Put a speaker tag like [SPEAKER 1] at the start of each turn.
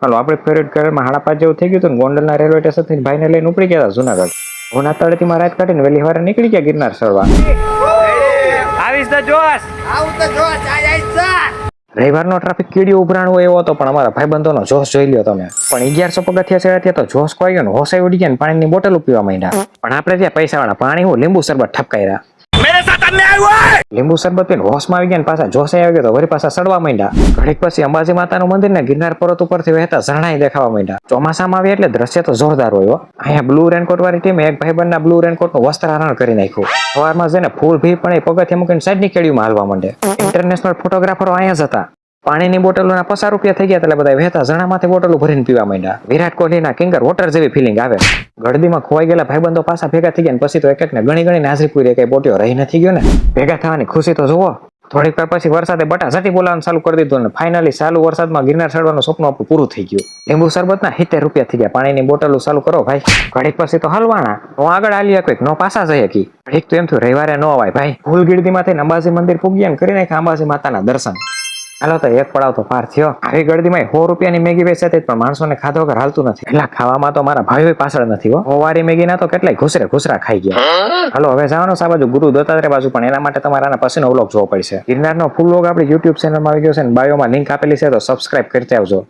[SPEAKER 1] હાલો આપણે ફેવરેટ ઘરમાં 5:30 જેવું થઈ ગયું હતું ને ગોંડલના રેલવે સ્ટેશનથી ભાઈને લઈને ઉપડી ગયા હતા જુનાગઢ. હોના તળેટીમાં રાત કાઢીને વહેલી સવારે નીકળી ગયા ગિરનાર ચડવા.
[SPEAKER 2] આવીશ તો જોશ.
[SPEAKER 1] રવિવારનો ટ્રાફિક કીડીઓ ઉભરાણો એવો હતો પણ અમારા ભાઈબંધોનો જોશ જોઈ લ્યો તમે. પણ 1100 પગથિયા ચડ્યા ત્યાં તો જોશ કોઈ ગયો ને હોસાઈ ઉડી ગયા ને પાણીની બોટલ પીવા માંડ્યા. પણ આપણે ત્યાં પૈસાવાળા પાણી હું લીંબુ શરબત ઠપકાર્યા. લીંબુ શરબત પીને હોશમાં આવી ગયા ને પાછા જોશે આવી ગયો તો વળી પાછા સડવા માંડ્યા. ઘડીક પછી અંબાજી માતાનું મંદિર ને ગિરનાર પર્વત ઉપરથી વહેતા ઝરણાઈ દેખાવા માંડ્યા. ચોમાસામાં આવી એટલે દ્રશ્ય તો જોરદાર હોય હો. અહીંયા બ્લુ રેનકોટ વાળી ટીમે એક ભાઈબંધના બ્લુ રેનકોટનું વસ્ત્રાહરણ કરી નાખ્યું. સવારમાં જઈને ફૂલ ભી પણ એ પગથિયા મૂકીને સાઈડની કેડીમાં હાલવા માંડે. ઇન્ટરનેશનલ ફોટોગ્રાફરો અહીંયા જ હતા. પાણીની બોટલોના ₹50 થઈ ગયા એટલે બધા વહેતા ઝરણામાંથી બોટલો ભરીને પીવા માંડ્યા. વિરાટ કોહલીના કિંગર વોટર જેવી ફિલિંગ આવે. ગળદીમાં ખોવાઈ ગયેલા ભાઈબંધો પાછા ભેગા થઈ ગયા પછી તો એક એકને ગણી હાજરી પૂરી કઈ બોટીઓ રહી નથી ગયો ને. ભેગા થવાની ખુશી તો જુઓ. થોડીક વાર પછી વરસાદે બટાઝાટી બોલાવવાનું ચાલુ કરી દીધું ને ફાઇનલી ચાલુ વરસાદમાં ગિરનાર ચડવાનું સપનું આપણું પૂરું થઈ ગયું. લીંબુ શરબતના ₹70 થઈ ગયા. પાણીની બોટલો ચાલુ કરો ભાઈ. ઘડીક પછી તો હલવાના નો આગળ આલી કોઈક નો પાછા જઈએ કી. ઘડીક તો એમ થયું રવિવારે નો અવાય ભાઈ. ભૂલ ગીરદીમાંથી અંબાજી મંદિર પૂગ્યા ને કરી નાખ્યા અંબાજી માતાના દર્શન. હાલો તો એક પડાવ તો પાર થયો. આવી ગળદીમાં ₹100 મેગી વેચાતી પણ માણસોને ખાધા વગર હાલતું નથી. એટલે ખાવામાં તો મારા ભાઈઓ પાછળ નથી હો. હોવારી મેગી ના તો કેટલાય ઘુસરા ખાઈ ગયા. હાલો હવે જવાનું આ બાજુ ગુરુ દત્તાત્રેય બાજુ પણ એના માટે તમારે આના પછીનો વ્લોગ જોવો પડશે. ગિરનારનો ફૂલ વ્લોગ આપણી YouTube ચેનલમાં આવી ગયો છે ને બાયોમાં લિંક આપેલી છે તો સબસ્ક્રાઇબ કરતા આવજો.